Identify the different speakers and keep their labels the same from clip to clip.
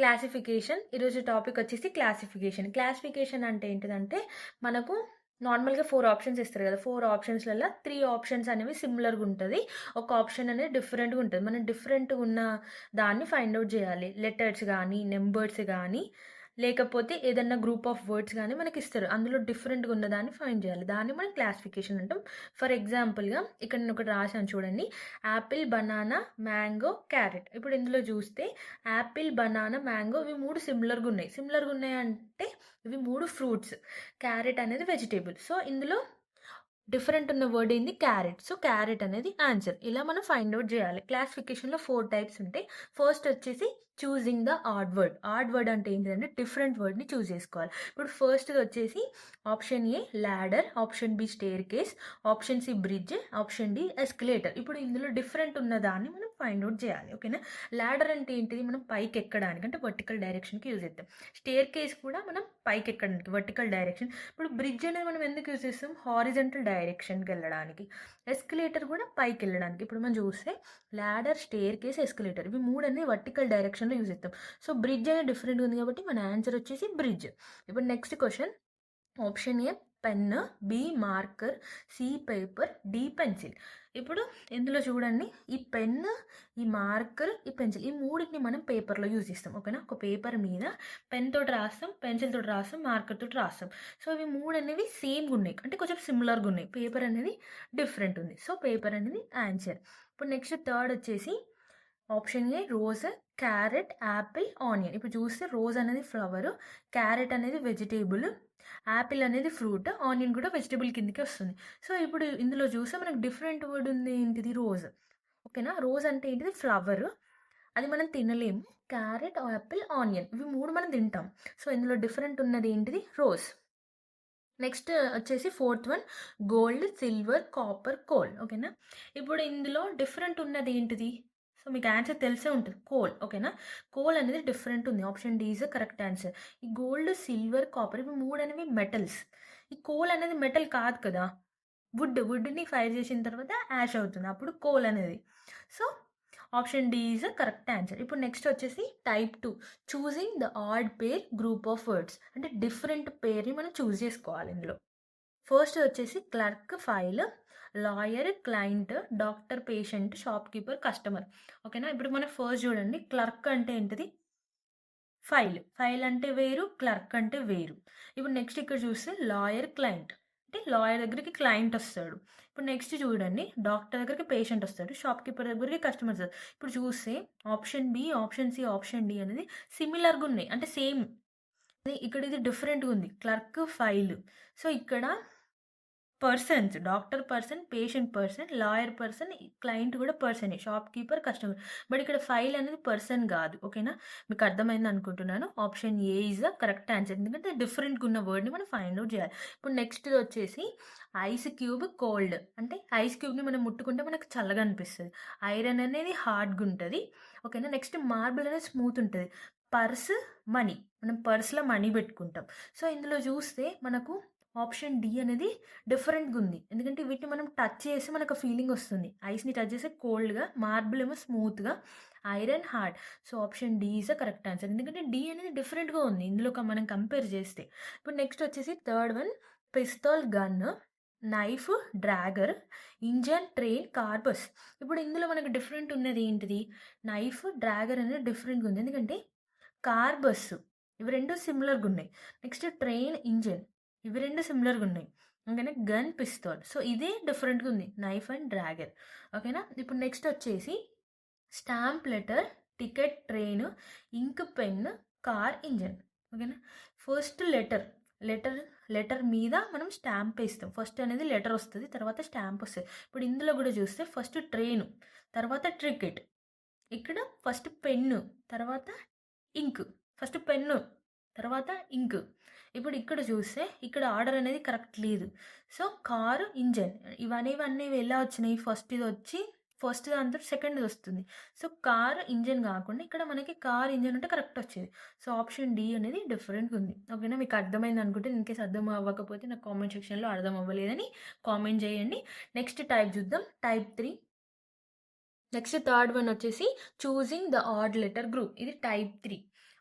Speaker 1: Classification. ఈరోజు topic వచ్చేసి classification. Classification అంటే ఏంటిదంటే, మనకు నార్మల్‌గా 4 ఆప్షన్స్ ఇస్తారు కదా! 4 ఆప్షన్స్‌లల్ల 3 ఆప్షన్స్ అనేవి సిమిలర్‌గా ఉంటది. ఒక ఆప్షన్ అనేది డిఫరెంట్‌గా ఉంటది. మనం డిఫరెంట్‌గా ఉన్న దాన్ని ఫైండ్ ఔట్ చేయాలి. లెటర్స్ గానీ, నంబర్స్ గానీ, లేకపోతే ఏదన్నా గ్రూప్ ఆఫ్ వర్డ్స్ గానీ మనకిస్తారు. అందులో డిఫరెంట్‌గా ఉన్నదాన్ని ఫైండ్ చేయాలి. దాన్ని మనం క్లాసిఫికేషన్ అంటాం. ఫర్ ఎగ్జాంపుల్‌గా ఇక్కడ నేను ఒకటి రాశాను చూడండి. Apple, banana, mango, carrot. ఇప్పుడు ఇందులో చూస్తే యాపిల్, బనానా, మ్యాంగో ఇవి 3 సిమిలర్‌గా ఉన్నాయి. సిమిలర్‌గా ఉన్నాయంటే ఇవి 3 ఫ్రూట్స్. క్యారెట్ అనేది వెజిటబుల్. సో, ఇందులో డిఫరెంట్ ఉన్న వర్డ్ ఏంది? క్యారెట్. సో, క్యారెట్ అనేది ఆన్సర్. ఇలా మనం ఫైండ్ ఔట్ జేయాలి. క్లాసిఫికేషన్‌లో 4 టైప్స్ ఉంటాయి. ఫస్ట్ వచ్చేసి choosing the odd word. Odd word అంటే ఏంటిదంటే డిఫరెంట్ వర్డ్‌ని చూజ్ చేసుకోవాలి. ఇప్పుడు ఫస్ట్‌ది వచ్చేసి option A ladder, option B staircase, option C bridge, option D escalator. ఇప్పుడు ఇందులో డిఫరెంట్ ఉన్న దాన్ని మనం ఫైండ్ ఔట్ జేయాలి. ఓకేనా? లాడర్ అంటే ఏంటిది? మనం పైకెక్కడానికి అంటే వర్టికల్ డైరెక్షన్‌కి యూజ్ చేస్తాం. స్టెయిర్‌కేస్ కూడా మనం పైకెక్కడానికి వర్టికల్ డైరెక్షన్. ఇప్పుడు బ్రిడ్జ్ అనేది మనం ఎందుకు యూజ్ చేస్తాం? హారిజంటల్ డైరెక్షన్‌కి వెళ్ళడానికి. ఎస్కలేటర్ కూడా పైకెళ్ళడానికి. ఇప్పుడు మనం చూస్తే లాడర్, స్టెయిర్‌కేస్, ఎస్కలేటర్ ఇవి 3 అన్నీ వర్టికల్ డైరెక్షన్‌లో యూజ్ చేస్తాం. సో, బ్రిడ్జ్ అనేది డిఫరెంట్‌గా ఉంది కాబట్టి మన ఆన్సర్ వచ్చేసి బ్రిడ్జ్. ఇప్పుడు next question. Option A pen, B marker, C paper, D pencil. ఇప్పుడు ఇందులో చూడండి, ఈ పెన్, ఈ మార్కర్, ఈ పెన్సిల్ ఈ మూడింటిని మనం పేపర్లో యూజ్ చేస్తాం. ఓకేనా? ఒక పేపర్ మీద పెన్ తోటి రాస్తాం, పెన్సిల్ తోటి రాస్తాం, మార్కర్ తోటి రాస్తాం. సో, ఇవి 3 అనేవి సేమ్‌గా ఉన్నాయి. అంటే కొంచెం సిమిలర్‌గా ఉన్నాయి. పేపర్ అనేది డిఫరెంట్ ఉంది. సో, పేపర్ అనేది ఆన్సర్. ఇప్పుడు నెక్స్ట్ థర్డ్ వచ్చేసి ఆప్షన్ ఏ రోజ్, క్యారెట్, యాపిల్, ఆనియన్. ఇప్పుడు చూస్తే రోజ్ అనేది ఫ్లవర్, క్యారెట్ అనేది వెజిటేబుల్, యాపిల్ అనేది ఫ్రూట్, ఆనియన్ కూడా వెజిటబుల్ కిందకి వస్తుంది. సో, ఇప్పుడు ఇందులో చూస్తే మనకు డిఫరెంట్ వర్డ్ ఉంది ఏంటిది? రోజ్. ఓకేనా? రోజ్ అంటే ఏంటిది? ఫ్లవర్. అది మనం తినలేము. క్యారెట్, యాపిల్, ఆనియన్ ఇవి 3 మనం తింటాం. సో, ఇందులో డిఫరెంట్ ఉన్నది ఏంటిది? రోజ్. నెక్స్ట్ వచ్చేసి fourth one gold, silver, copper, coal. ఓకేనా? ఇప్పుడు ఇందులో డిఫరెంట్ ఉన్నది ఏంటిది? సో, మీకు ఆన్సర్ తెలిసే ఉంటుంది. కోల్. ఓకేనా? కోల్ అనేది డిఫరెంట్ ఉంది. Option D is correct answer. ఈ గోల్డ్, సిల్వర్, కాపర్ ఇవి 3 అనేవి మెటల్స్. ఈ కోల్ అనేది మెటల్ కాదు కదా! వుడ్‌ని ఫైర్ చేసిన తర్వాత యాష్ అవుతుంది. అప్పుడు కోల్ అనేది. So, option D is correct answer. ఇప్పుడు నెక్స్ట్ వచ్చేసి type 2 choosing the odd pair group of words. అంటే డిఫరెంట్ పేర్ని మనం చూస్ చేసుకోవాలి ఇందులో. ఫస్ట్ వచ్చేసి clerk, file, lawyer, client, doctor, patient, shop keeper, customer. ఓకేనా? ఇప్పుడు మనం ఫస్ట్ చూడండి. క్లర్క్ అంటే ఏంటిది? ఫైల్. ఫైల్ అంటే వేరు, క్లర్క్ అంటే వేరు. ఇప్పుడు నెక్స్ట్ ఇక్కడ చూస్తే లాయర్, క్లయింట్. అంటే లాయర్ దగ్గరికి క్లయింట్ వస్తాడు. ఇప్పుడు నెక్స్ట్ చూడండి. డాక్టర్ దగ్గరికి పేషెంట్ వస్తాడు. షాప్ కీపర్ దగ్గరికి కస్టమర్ వస్తాడు. ఇప్పుడు చూస్తే option B, option C, option D అనేది సిమిలర్‌గా ఉన్నాయి. అంటే సేమ్. ఇక్కడ ఇది డిఫరెంట్‌గా ఉంది. Clerk, file. సో, ఇక్కడ persons doctor person, patient person, lawyer person, client కూడా పర్సనే. Shop keeper, customer. బట్ ఇక్కడ ఫైల్ అనేది పర్సన్ కాదు. ఓకేనా? మీకు అర్థమైంది అనుకుంటున్నాను. Option A is the correct answer. ఎందుకంటే డిఫరెంట్‌గా ఉన్న వర్డ్‌ని మనం ఫైండ్ ఔట్ చేయాలి. ఇప్పుడు నెక్స్ట్‌ది వచ్చేసి ఐస్ క్యూబ్, కోల్డ్. అంటే ఐస్ క్యూబ్‌ని మనం ముట్టుకుంటే మనకు చల్లగా అనిపిస్తది. ఐరన్ అనేది హార్డ్‌గా ఉంటది. ఓకేనా? నెక్స్ట్ మార్బుల్ అనేది స్మూత్ ఉంటది. Purse, money. మనం పర్స్‌లో మనీ పెట్టుకుంటాం. సో, ఇందులో చూస్తే మనకు ఆప్షన్ డి అనేది డిఫరెంట్‌గా ఉంది. ఎందుకంటే వీటిని మనం టచ్ చేసి మనకు ఫీలింగ్ వస్తుంది. ఐస్‌ని టచ్ చేస్తే కోల్డ్‌గా, మార్బుల్ ఏమో స్మూత్‌గా, iron hard. So, option D is the correct answer. ఎందుకంటే డి అనేది డిఫరెంట్‌గా ఉంది. ఇందులో మనం కంపేర్ చేస్తే. ఇప్పుడు నెక్స్ట్ వచ్చేసి third one pistol, gun, knife, dagger, engine, train, car, bus. ఇప్పుడు ఇందులో మనకు డిఫరెంట్ ఉన్నది ఏంటిది? నైఫ్, డ్రాగర్ అనేది డిఫరెంట్‌గా ఉంది. ఎందుకంటే కార్, బస్సు ఇవి 2 సిమిలర్‌గా ఉన్నాయి. నెక్స్ట్ ట్రైన్, ఇంజిన్ ఇవి 2 సిమిలర్‌గా ఉన్నాయి. ఓకేనా? Gun, pistol. సో, ఇదే డిఫరెంట్‌గా ఉంది. Knife and dagger. ఓకేనా? ఇప్పుడు నెక్స్ట్ వచ్చేసి stamp, letter, ticket, train, ink, pen, car, engine. ఓకేనా? ఫస్ట్ లెటర్ మీద మనం స్టాంప్ వేస్తాం. ఫస్ట్ అనేది లెటర్ వస్తది. తర్వాత స్టాంప్ వస్తది. ఇప్పుడు ఇందులో కూడా చూస్తే ఫస్ట్ ట్రైను, తర్వాత టికెట్. ఇక్కడ ఫస్ట్ పెన్ను, తర్వాత ఇంక్. ఫస్ట్ పెన్ను, తర్వాత ఇంక్. ఇప్పుడు ఇక్కడ చూస్తే ఇక్కడ ఆర్డర్ అనేది కరెక్ట్ లేదు. సో, కారు, ఇంజన్ ఇవన్నీ ఎలా వచ్చినాయి? ఫస్ట్ దాంతో సెకండ్‌ది వస్తుంది. సో, కారు, ఇంజన్ కాకుండా ఇక్కడ మనకి కార్, ఇంజన్ ఉంటే కరెక్ట్ వచ్చేది. సో, ఆప్షన్ డి అనేది డిఫరెంట్‌గా ఉంది. ఓకేనా? మీకు అర్థమైంది అనుకుంటే, ఇన్ కేస్ అర్థం అవ్వకపోతే నాకు కామెంట్ సెక్షన్‌లో అర్థం అవ్వలేదని కామెంట్ చేయండి. నెక్స్ట్ టైప్ చూద్దాం. టైప్ 3 నెక్స్ట్ థర్డ్ వన్ వచ్చేసి choosing the odd letter group. ఇది టైప్ 3.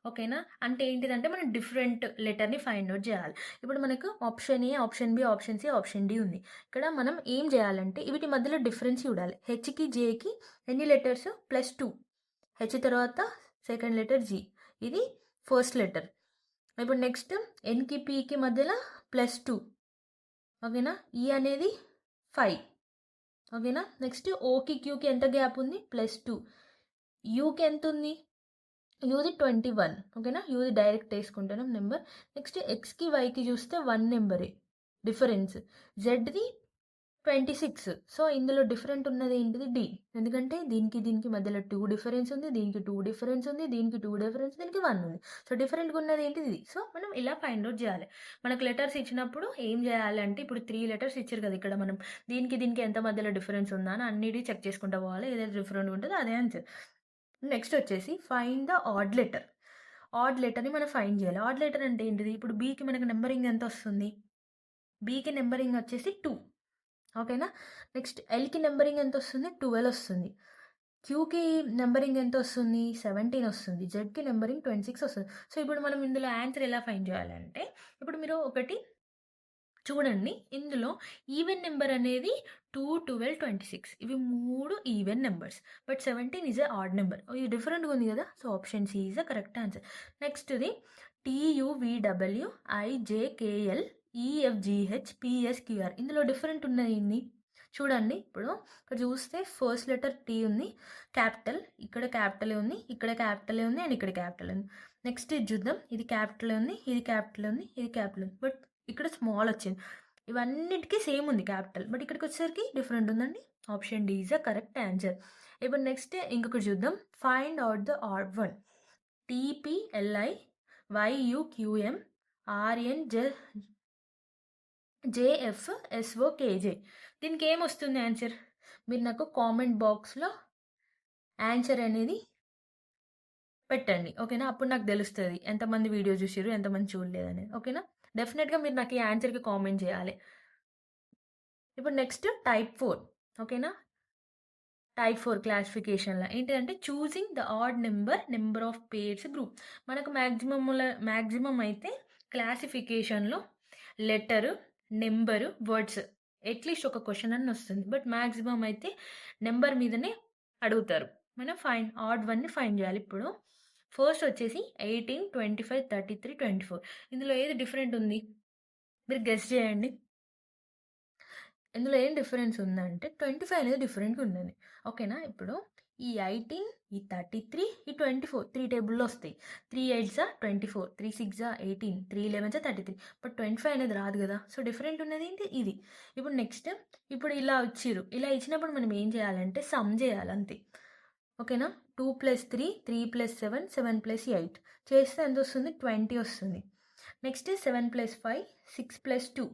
Speaker 1: ఓకేనా? అంటే ఏంటిదంటే మనం డిఫరెంట్ లెటర్ని ఫైండ్ అవుట్ చేయాలి. ఇప్పుడు మనకు option A, option B, option C, option D ఉంది. ఇక్కడ మనం ఏం చేయాలంటే వీటి మధ్యలో డిఫరెన్స్ చూడాలి. హెచ్కి జేకి ఎన్ని లెటర్స్? +2. హెచ్ తర్వాత సెకండ్ లెటర్ జీ, ఇది ఫస్ట్ లెటర్. ఇప్పుడు నెక్స్ట్ ఎన్కి పీకి మధ్యలో +2. ఓకేనా? ఈ అనేది 5. ఓకేనా? నెక్స్ట్ ఓకి క్యూకి ఎంత గ్యాప్ ఉంది? +2. యూకి ఎంత ఉంది? యూది 21. ఓకేనా? యూది డైరెక్ట్ వేసుకుంటాను నెంబర్. నెక్స్ట్ ఎక్స్కి వైకి చూస్తే 1 నెంబరే డిఫరెన్స్. జెడ్ది 26. సో ఇందులో డిఫరెంట్ ఉన్నది ఏంటిది? డి. ఎందుకంటే దీనికి మధ్యలో 2 డిఫరెన్స్ ఉంది, దీనికి 2 డిఫరెన్స్ ఉంది, దీనికి 2 డిఫరెన్స్, దీనికి 1 ఉంది. సో డిఫరెంట్గా ఉన్నది ఏంటిది? ఇది. సో మనం ఇలా ఫైండ్ అవుట్ చేయాలి. మనకు లెటర్స్ ఇచ్చినప్పుడు ఏం చేయాలంటే ఇప్పుడు 3 లెటర్స్ ఇచ్చారు కదా, ఇక్కడ మనం దీనికి ఎంత మధ్యలో డిఫరెన్స్ ఉందా అని అన్నిటి చెక్ చేసుకుంటూ పోవాలి. ఏదైతే డిఫరెంట్ ఉంటుందో అదే ఆన్సర్. నెక్స్ట్ వచ్చేసి find the odd letter. Odd లెటర్ని మనం ఫైండ్ చేయాలి. ఆడ్ లెటర్ అంటే ఏంటిది? ఇప్పుడు బీకి మనకు నెంబరింగ్ ఎంత వస్తుంది? బీకి నెంబరింగ్ వచ్చేసి 2. ఓకేనా? నెక్స్ట్ ఎల్కి నెంబరింగ్ ఎంత వస్తుంది? 12 వస్తుంది. క్యూకి నెంబరింగ్ ఎంత వస్తుంది? 17 వస్తుంది. జెడ్కి నెంబరింగ్ 26 వస్తుంది. సో ఇప్పుడు మనం ఇందులో ఆన్సర్ ఎలా ఫైండ్ చేయాలంటే, ఇప్పుడు మీరు ఒకటి చూడండి, ఇందులో ఈవెన్ నెంబర్ అనేది 2, 12, 26. ఇవి 3 even numbers. But 17 is a odd number. ఇది డిఫరెంట్గా ఉంది కదా, so option C is the correct answer. నెక్స్ట్ది TUVWIJKL EFGH PSQR. ఇందులో డిఫరెంట్ ఉన్నది ఏంది? చూడండి, ఇప్పుడు ఇక్కడ చూస్తే ఫస్ట్ లెటర్ టీ ఉంది, క్యాపిటల్. ఇక్కడ క్యాపిటల్ ఉంది, ఇక్కడ క్యాపిటల్ ఉంది, అండ్ ఇక్కడ క్యాపిటల్ ఉంది. నెక్స్ట్ ఇది చూద్దాం, ఇది క్యాపిటల్ ఉంది, ఇది క్యాపిటల్ ఉంది, ఇది క్యాపిటల్ ఉంది, బట్ ఇక్కడ స్మాల్ వచ్చింది. ఇవన్నిటికీ సేమ్ ఉంది క్యాపిటల్, బట్ ఇక్కడికి వచ్చేసరికి డిఫరెంట్ ఉందండి. Option D is the correct answer. ఇప్పుడు నెక్స్ట్ ఇంకొకటి చూద్దాం. Find out the odd one. TPLI YUQM RNJ JFSOKJ. దీనికి ఏమొస్తుంది ఆన్సర్? మీరు నాకు కామెంట్ బాక్స్లో ఆన్సర్ అనేది పెట్టండి. ఓకేనా? అప్పుడు నాకు తెలుస్తుంది ఎంతమంది వీడియో చూసారు, ఎంతమంది చూడలేదని. ఓకేనా? డెఫినెట్గా మీరు నాకు ఈ ఆన్సర్కి కామెంట్ చేయాలి. ఇప్పుడు నెక్స్ట్ టైప్ 4. ఓకేనా? టైప్ 4 క్లాసిఫికేషన్లో ఏంటిదంటే choosing the odd number of pairs group. మనకు మ్యాక్సిమం అయితే క్లాసిఫికేషన్లో లెటరు, నెంబరు, వర్డ్స్ అట్లీస్ట్ ఒక క్వశ్చన్ అని వస్తుంది. బట్ మ్యాక్సిమం అయితే నెంబర్ మీదనే అడుగుతారు. మనం ఆడ్ వన్ని ఫైండ్ చేయాలి. ఇప్పుడు ఫస్ట్ వచ్చేసి 18, 25, 33, 24. ఇందులో ఏది డిఫరెంట్ ఉంది? మీరు గెస్ చేయండి. ఇందులో ఏం డిఫరెన్స్ ఉందంటే 25 అనేది డిఫరెంట్గా ఉన్నది. ఓకేనా? ఇప్పుడు ఈ 18, ఈ 33, ఈ 24 3 టేబుల్లో వస్తాయి. 3 8s 24, 3 6s 18, 3 11s 33. బట్ 25 అనేది రాదు కదా. సో డిఫరెంట్ ఉన్నది ఏంటి? ఇది. ఇప్పుడు నెక్స్ట్, ఇప్పుడు ఇలా వచ్చిర్రు, ఇలా ఇచ్చినప్పుడు మనం ఏం చేయాలంటే సమ్ చేయాలి అంతే. ఓకేనా? 2 + 3, 3 + 7, 7 + 8 చేస్తే ఎంత వస్తుంది? 20 వస్తుంది. నెక్స్ట్ 7 + 5, 6 + 2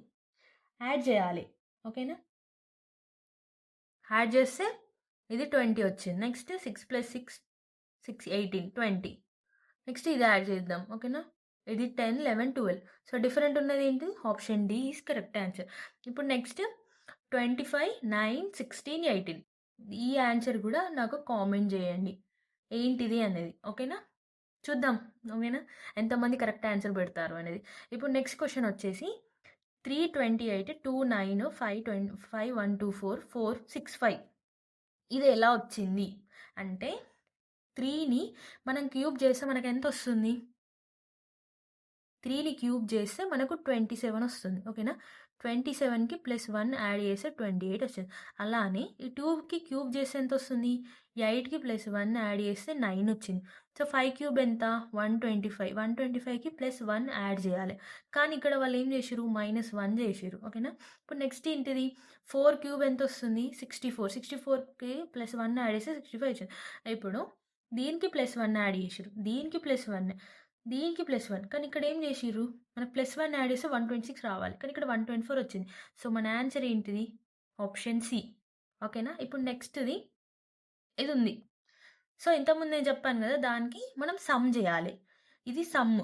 Speaker 1: యాడ్ చేయాలి. ఓకేనా? యాడ్ చేస్తే ఇది 20 వచ్చింది. నెక్స్ట్ 6 + 6, 6 18, 20. నెక్స్ట్ ఇది యాడ్ చేద్దాం. ఓకేనా? ఇది 10, 11, 12. సో డిఫరెంట్ ఉన్నది ఏంటి? Option D is correct answer. ఇప్పుడు నెక్స్ట్ 25, 9, 16, 18. ఈ ఆన్సర్ కూడా నాకు కామెంట్ చేయండి ఏంటిది అనేది. ఓకేనా? చూద్దాం. ఓకేనా? ఎంతమంది కరెక్ట్ ఆన్సర్ పెడతారు అనేది. ఇప్పుడు నెక్స్ట్ క్వశ్చన్ వచ్చేసి 328, 29, 5, 1, 2, 4, 4, 6, 5. ఇది ఎలా వచ్చింది అంటే 3ని మనం క్యూబ్ చేస్తే మనకు ఎంత వస్తుంది? 3ని క్యూబ్ చేస్తే మనకు 27 వస్తుంది. ఓకేనా? 27కి +1 యాడ్ చేస్తే 28 వస్తుంది. అలానే ఈ 2కి క్యూబ్ చేస్తే ఎంత వస్తుంది? 8కి +1 యాడ్ చేస్తే 9 వచ్చింది. సో 5 క్యూబ్ ఎంత? 125. 125కి +1 యాడ్ చేయాలి. కానీ ఇక్కడ వాళ్ళు ఏం చేసారు? -1 చేసారు. ఓకేనా? ఇప్పుడు నెక్స్ట్ ఏంటిది? 4 క్యూబ్ ఎంత వస్తుంది? 64. 64కి +1 యాడ్ చేస్తే 65 వచ్చింది. ఇప్పుడు దీనికి +1 యాడ్ చేసారు, దీనికి +1, దీనికి +1. కానీ ఇక్కడ ఏం చేసిర్రు? మనకు +1 యాడ్ చేస్తే 126 రావాలి, కానీ ఇక్కడ 124 వచ్చింది. సో మన ఆన్సర్ ఏంటిది? Option C. ఓకేనా? ఇప్పుడు నెక్స్ట్ది ఇది ఉంది. సో ఇంతకుముందు నేను చెప్పాను కదా, దానికి మనం సమ్ చేయాలి. ఇది సమ్.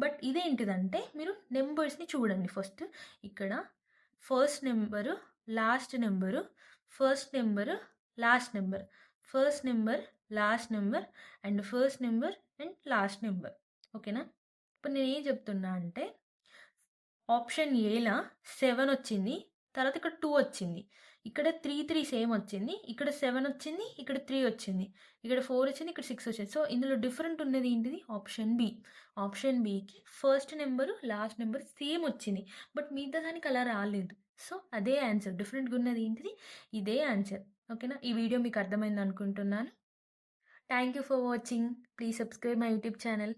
Speaker 1: బట్ ఇదేంటిదంటే మీరు నెంబర్స్ని చూడండి. ఫస్ట్ ఇక్కడ first number, last number, first number, last number, first number, last number and first number and last number. ఓకేనా? ఇప్పుడు నేనేం చెప్తున్నా అంటే ఆప్షన్ ఏలా 7 వచ్చింది, తర్వాత ఇక్కడ 2 వచ్చింది, ఇక్కడ 3 సేమ్ వచ్చింది, ఇక్కడ 7 వచ్చింది, ఇక్కడ 3 వచ్చింది, ఇక్కడ 4 వచ్చింది, ఇక్కడ 6 వచ్చింది. సో ఇందులో డిఫరెంట్ ఉన్నది ఏంటిది? Option B. ఆప్షన్ బికి first number last number same వచ్చింది, బట్ మిగతా దానికి అలా రాలేదు. సో అదే ఆన్సర్. డిఫరెంట్గా ఉన్నది ఏంటిది? ఇదే ఆన్సర్. ఓకేనా? ఈ వీడియో మీకు అర్థమైంది అనుకుంటున్నాను. Thank you for watching. Please subscribe my YouTube channel.